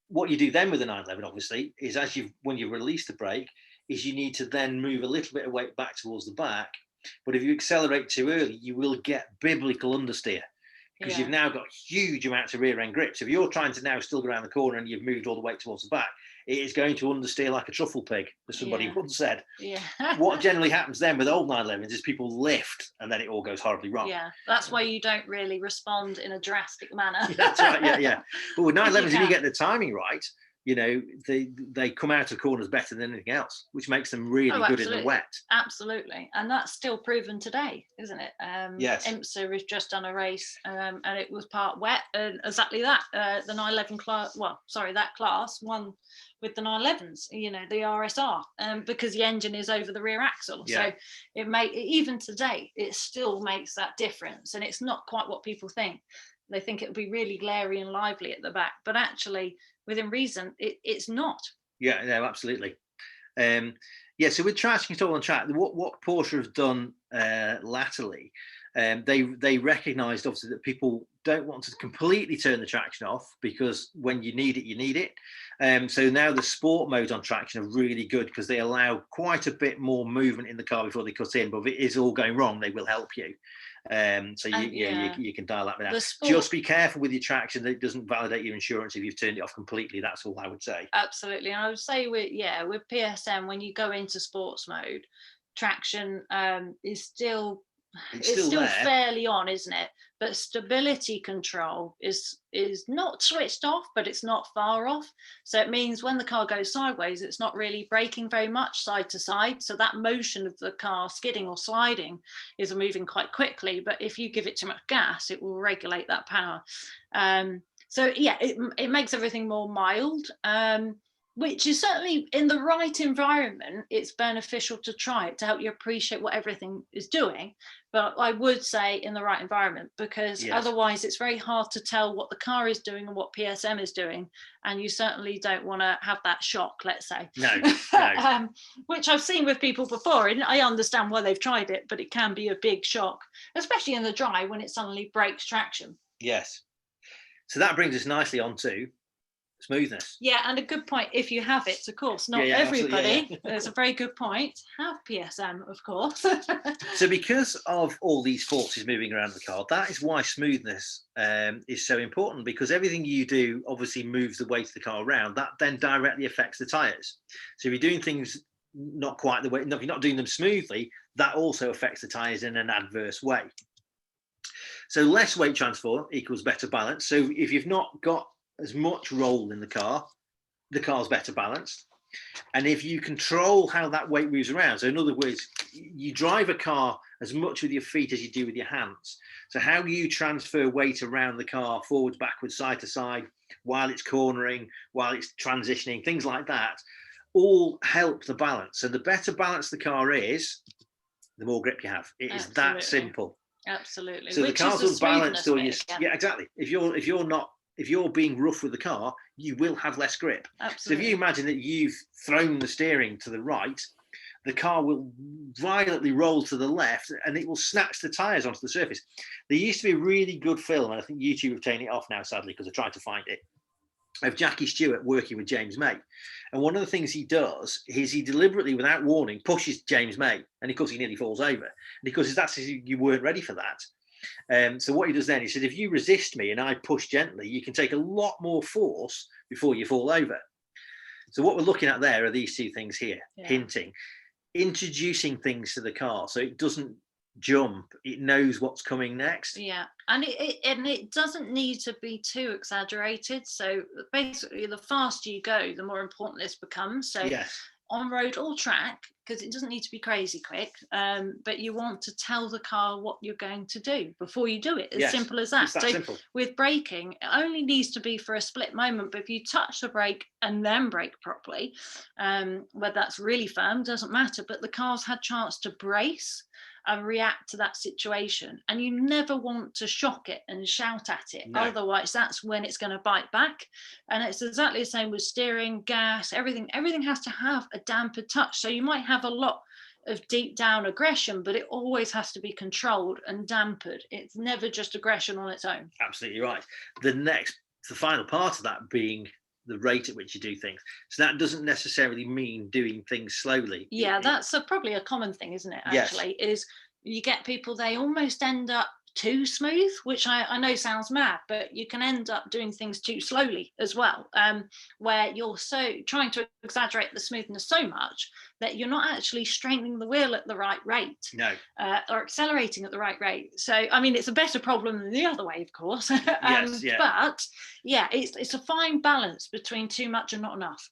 What you do then with the 911, obviously, is when you release the brake, is you need to then move a little bit of weight back towards the back. But if you accelerate too early, you will get biblical understeer because you've now got huge amounts of rear end grip. So if you're trying to now still go around the corner and you've moved all the weight towards the back, it is going to understeer like a truffle pig, as somebody once said. Yeah. What generally happens then with old 911s is people lift and then it all goes horribly wrong. Yeah, that's why you don't really respond in a drastic manner. That's right, yeah. But with 911s, if you get the timing right, they come out of corners better than anything else, which makes them really good in the wet. Absolutely. And that's still proven today, isn't it? Yes. IMSA has just done a race and it was part wet, and exactly that. The 911 class, that class won with the 911s, the RSR, because the engine is over the rear axle. So even today, it still makes that difference. And it's not quite what people think. They think it would be really glary and lively at the back, but actually, within reason, it's not. Yeah, no, absolutely. So with traction control on track, what Porsche have done latterly, they recognised obviously that people don't want to completely turn the traction off because when you need it. So now the sport modes on traction are really good because they allow quite a bit more movement in the car before they cut in. But if it is all going wrong, they will help you. You can dial that down. Just be careful with your traction that it doesn't validate your insurance if you've turned it off completely. That's all I would say. Absolutely. And I would say with PSM, when you go into sports mode, traction is still fairly on, isn't it? But stability control is not switched off, but it's not far off. So it means when the car goes sideways, it's not really braking very much side to side. So that motion of the car skidding or sliding is moving quite quickly. But if you give it too much gas, it will regulate that power. It makes everything more mild. Which is certainly in the right environment, it's beneficial to try it to help you appreciate what everything is doing. But I would say in the right environment, because otherwise it's very hard to tell what the car is doing and what PSM is doing. And you certainly don't want to have that shock, let's say. No. Which I've seen with people before. And I understand why they've tried it, but it can be a big shock, especially in the dry when it suddenly breaks traction. Yes. So that brings us nicely on to smoothness. Yeah, and a good point if you have it, of course. Not everybody. There's a very good point. Have PSM, of course. So because of all these forces moving around the car, that is why smoothness is so important, because everything you do obviously moves the weight of the car around. That then directly affects the tyres. So if you're doing things not quite the way, if you're not doing them smoothly, that also affects the tyres in an adverse way. So less weight transfer equals better balance. So if you've not got as much roll in the car's better balanced. And if you control how that weight moves around, so in other words, you drive a car as much with your feet as you do with your hands. So how you transfer weight around the car, forwards, backwards, side to side, while it's cornering, while it's transitioning, things like that, all help the balance. So the better balance the car is, the more grip you have. It is that simple. Absolutely. So which the car's unbalanced, or you, yeah, exactly. If you're being rough with the car, you will have less grip. Absolutely. So if you imagine that you've thrown the steering to the right, the car will violently roll to the left and it will snatch the tires onto the surface. There used to be a really good film, and I think YouTube have taken it off now, sadly, because I tried to find it, of Jackie Stewart working with James May. And one of the things he does is he deliberately, without warning, pushes James May. And of course, he nearly falls over. And because that's you weren't ready for that. So what he does then, he said, if you resist me and I push gently, you can take a lot more force before you fall over. So what we're looking at there are these two things here, hinting, introducing things to the car so it doesn't jump, it knows what's coming next. Yeah, and it doesn't need to be too exaggerated. So basically, the faster you go, the more important this becomes. So on road or track, because it doesn't need to be crazy quick, but you want to tell the car what you're going to do before you do it. As simple as that. It's that simple. With braking, it only needs to be for a split moment, but if you touch the brake and then brake properly, whether that's really firm, doesn't matter, but the car's had chance to brace and react to that situation, and you never want to shock it and shout at it. No. Otherwise that's when it's going to bite back. And it's exactly the same with steering, gas, everything has to have a dampened touch. So you might have a lot of deep down aggression, but it always has to be controlled and dampened. It's never just aggression on its own. Absolutely right. The final part of that being the rate at which you do things. So that doesn't necessarily mean doing things slowly. Yeah, that's probably a common thing, isn't it? Actually, is you get people, they almost end up too smooth, which I know sounds mad, but you can end up doing things too slowly as well, where you're so trying to exaggerate the smoothness so much that you're not actually strengthening the wheel at the right rate. No. Or accelerating at the right rate. So I mean, it's a better problem than the other way, of course. Yes, yeah. But yeah, it's a fine balance between too much and not enough.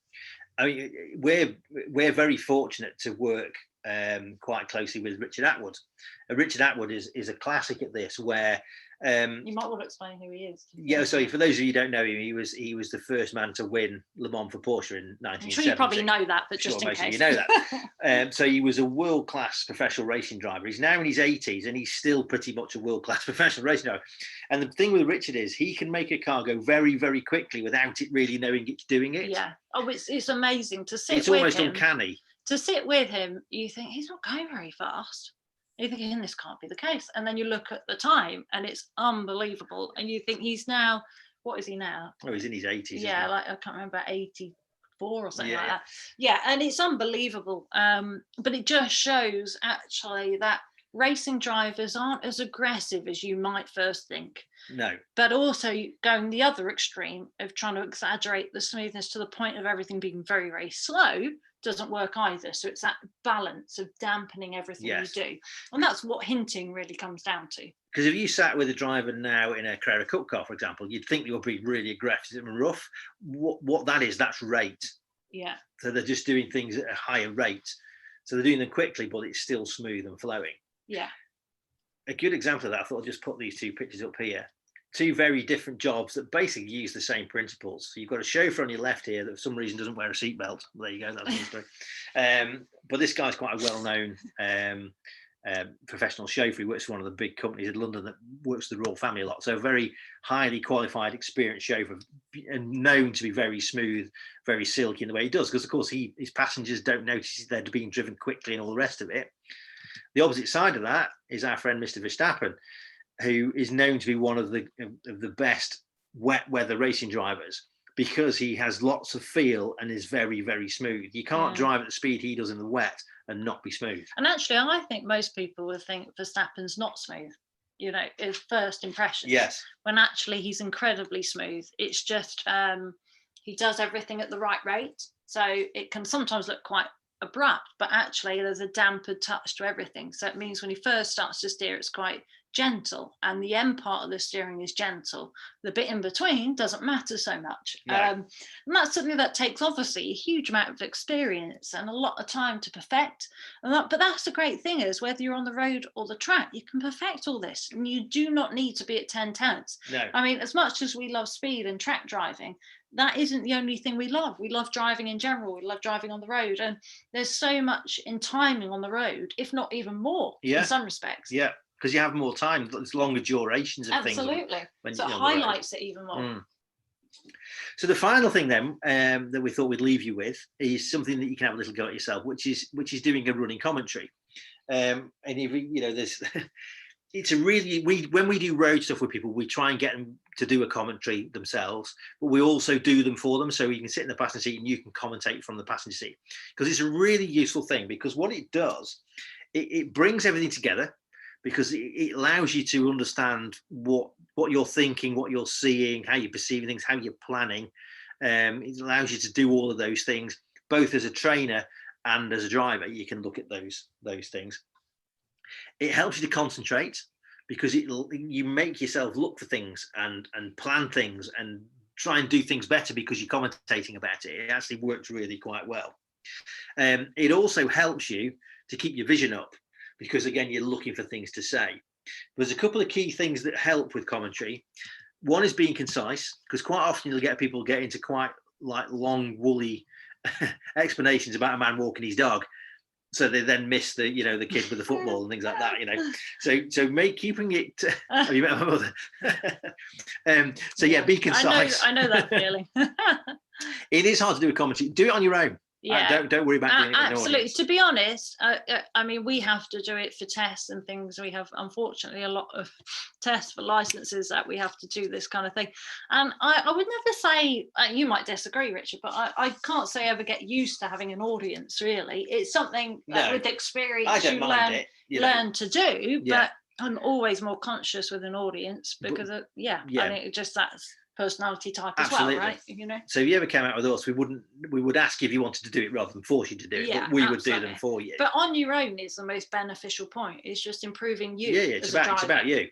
I mean, we're very fortunate to work quite closely with Richard Atwood. Richard Atwood is a classic at this, where you might want to explain who he is. Yeah, sorry, for those of you who don't know him, he was the first man to win Le Mans for Porsche in 1970. I'm sure you probably know that, but just in case. You know that. So he was a world-class professional racing driver. He's now in his 80s and he's still pretty much a world-class professional racing driver. And the thing with Richard is he can make a car go very, very quickly without it really knowing it's doing it. Yeah. Oh, it's amazing to sit with him. It's almost uncanny. To sit with him, you think he's not going very fast. You're thinking, this can't be the case. And then you look at the time and it's unbelievable. And you think he's now, what is he now? Oh, he's in his 80s. Yeah, like I can't remember, 84 or something like that. Yeah, and it's unbelievable. But it just shows actually that racing drivers aren't as aggressive as you might first think. No. But also going the other extreme of trying to exaggerate the smoothness to the point of everything being very, very slow doesn't work either. So it's that balance of dampening everything you do. And that's what hinting really comes down to. Because if you sat with a driver now in a Carrera Cup car, for example, you'd think they would be really aggressive and rough. What that is, that's rate. Yeah. So they're just doing things at a higher rate. So they're doing them quickly, but it's still smooth and flowing. Yeah. A good example of that, I thought I'd just put these two pictures up here. Two very different jobs that basically use the same principles. So you've got a chauffeur on your left here that for some reason doesn't wear a seatbelt. There you go, that's the story. But this guy's quite a well-known professional chauffeur. He works for one of the big companies in London that works with the royal family a lot. So a very highly qualified, experienced chauffeur, and known to be very smooth, very silky in the way he does. Because of course his passengers don't notice they're being driven quickly and all the rest of it. The opposite side of that is our friend Mr. Verstappen, who is known to be one of the best wet weather racing drivers because he has lots of feel and is very, very smooth. You can't drive at the speed he does in the wet and not be smooth. And actually, I think most people would think Verstappen's not smooth, you know, his first impression. Yes. When actually he's incredibly smooth. It's just he does everything at the right rate. So it can sometimes look quite abrupt, but actually there's a dampened touch to everything. So it means when he first starts to steer, it's quite gentle, and the end part of the steering is gentle. The bit in between doesn't matter so much. Right. And that's something that takes obviously a huge amount of experience and a lot of time to perfect. But that's the great thing, is whether you're on the road or the track, you can perfect all this, and you do not need to be at 10 tenths. No. I mean, as much as we love speed and track driving, that isn't the only thing we love. We love driving in general. We love driving on the road, and there's so much in timing on the road, if not even more, in some respects. Yeah, because you have more time. There's longer durations of Absolutely. things. Absolutely. So it highlights it even more. Mm. So the final thing then that we thought we'd leave you with is something that you can have a little go at yourself, which is doing a running commentary. And if there's it's a really, when we do road stuff with people, we try and get them to do a commentary themselves, but we also do them for them, so you can sit in the passenger seat and you can commentate from the passenger seat, because it's a really useful thing. Because what it does, it brings everything together, because it allows you to understand what you're thinking, what you're seeing, how you're perceiving things, how you're planning. It allows you to do all of those things, both as a trainer and as a driver. You can look at those things. It helps you to concentrate, because you make yourself look for things and plan things and try and do things better because you're commentating about it. It actually works really quite well. It also helps you to keep your vision up, because again, you're looking for things to say. There's a couple of key things that help with commentary. One is being concise, because quite often you'll get people get into quite like long, woolly explanations about a man walking his dog. So they then miss the kid with the football and things like that, So keeping it. Have you met my mother? Be concise. I know that feeling. It is hard to do a commentary. Do it on your own. Yeah, don't worry about doing it. Absolutely. To be honest, I mean, we have to do it for tests and things. We have, unfortunately, a lot of tests for licenses that we have to do this kind of thing. And I would never say, you might disagree, Richard, but I can't say I ever get used to having an audience. Really, it's something that with experience you learn to do. But I'm always more conscious with an audience because I think that's personality type as well, right? So if you ever came out with us, we would ask you if you wanted to do it rather than force you to do it, but we would do them for you. But on your own is the most beneficial point. It's just improving you. It's about you.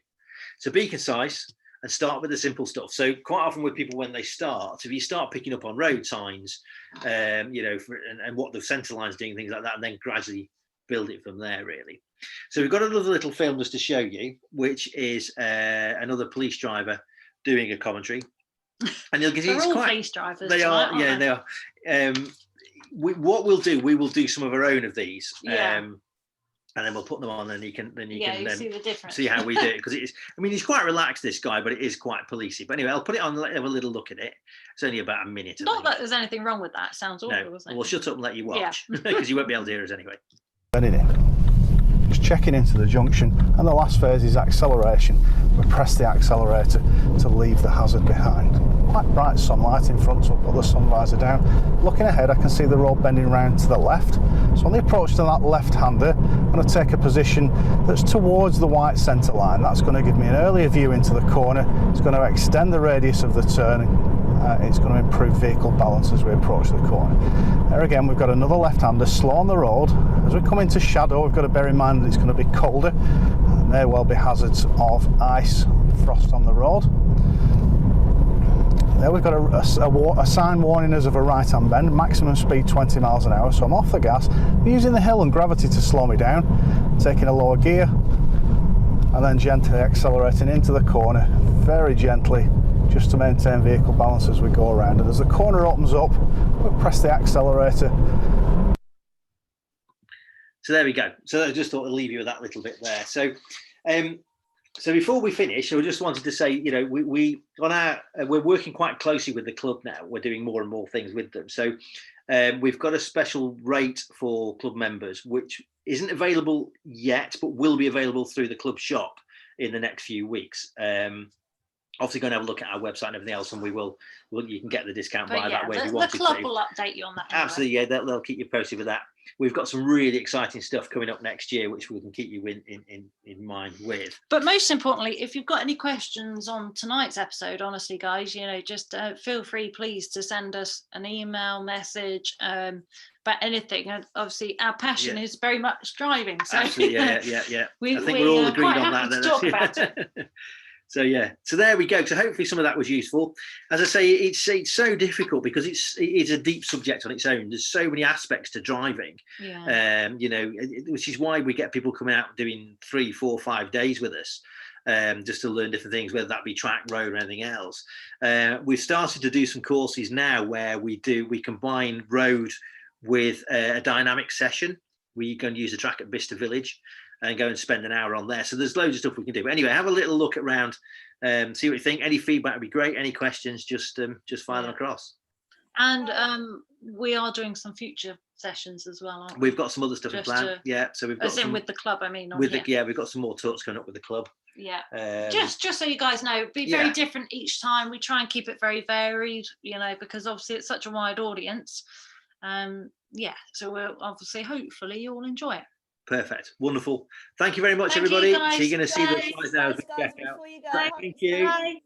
So be concise and start with the simple stuff. So quite often with people, when they start, if you start picking up on road signs, and what the centre line's doing, things like that, and then gradually build it from there, really. So we've got another little film just to show you, which is another police driver doing a commentary. And you'll get all police drivers. They are. They are. What we'll do, we will do some of our own of these, and then we'll put them on, and you can see the difference. See how we do it, because it is. I mean, he's quite relaxed, this guy, but it is quite policey. But anyway, I'll put it on. Let have a little look at it. It's only about a minute. Not that there's anything wrong with that. It sounds awful. No. We'll shut up and let you watch, because you won't be able to hear us anyway. Just checking into the junction, and the last phase is acceleration. We press the accelerator to leave the hazard behind. Quite bright sunlight in front, so I'll put the sun visor down. Looking ahead, I can see the road bending round to the left. So on the approach to that left-hander, I'm going to take a position that's towards the white centre line. That's going to give me an earlier view into the corner. It's going to extend the radius of the turn. It's going to improve vehicle balance as we approach the corner. There again, we've got another left-hander slow on the road. As we come into shadow, we've got to bear in mind that it's going to be colder. There may well be hazards of ice, frost on the road. There we've got a sign warning us of a right-hand bend, maximum speed 20 miles an hour. So I'm off the gas, using the hill and gravity to slow me down, taking a lower gear, and then gently accelerating into the corner, very gently, just to maintain vehicle balance as we go around. And as the corner opens up, we'll press the accelerator. So there we go. So I just thought I'd leave you with that little bit there. So before we finish, I just wanted to say, we're working quite closely with the club now. We're doing more and more things with them. So we've got a special rate for club members, which isn't available yet, but will be available through the club shop in the next few weeks. obviously go and have a look at our website and everything else, and you can get the discount by that way if you the wanted club to. will update you on that. Anyway. Absolutely, yeah, they'll keep you posted with that. We've got some really exciting stuff coming up next year, which we can keep you in mind with. But most importantly, if you've got any questions on tonight's episode, honestly, guys, just feel free, please, to send us an email, message, about anything. And obviously, our passion is very much driving. So absolutely, yeah. I think we're all agreed on that. To talk about it. So there we go. So hopefully some of that was useful. As I say, it's so difficult because it's a deep subject on its own. There's so many aspects to driving, which is why we get people coming out doing 3, 4, 5 days with us, just to learn different things, whether that be track, road, or anything else. We've started to do some courses now where we combine road with a dynamic session. We go and use the track at Bicester Village and go and spend an hour on there. So there's loads of stuff we can do. But anyway, have a little look around, see what you think. Any feedback would be great. Any questions, just fire them across. And we are doing some future sessions as well, aren't we? We've got some other stuff in plan. So we've got with the club, I mean. We've got some more talks coming up with the club. Yeah. Just so you guys know, be very different each time. We try and keep it very varied, because obviously it's such a wide audience. So we'll obviously, hopefully you'll enjoy it. Perfect. Wonderful. Thank you very much, everybody. So you're going to see the slides now. Guys, before you go. Thank you. Bye.